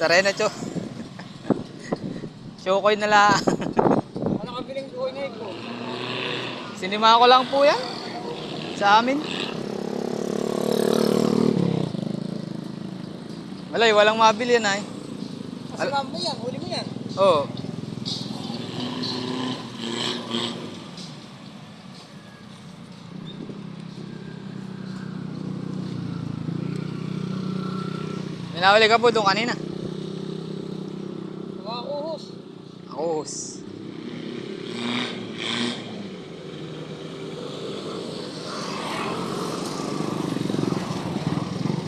Tara na, Cho. Shokoy na lang. Ano kabiling buhay na ito? Sinima ko lang po yan. Sa amin. Walay, walang mabili yan ay. Kasi mo yan, huli mo yan. Oo. Minahuli ka po doon kanina. Nakakuhos. Ahos.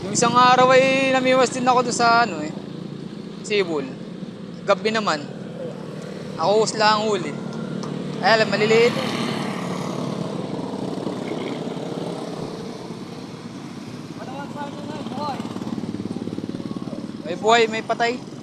Yung isang araw ay namiwas din ako doon sa ano eh. Sibol. Gabi naman. Ahos lang ang huli. Ay alam, maliliit. Ano man sa akin na buhay? May buhay, may patay.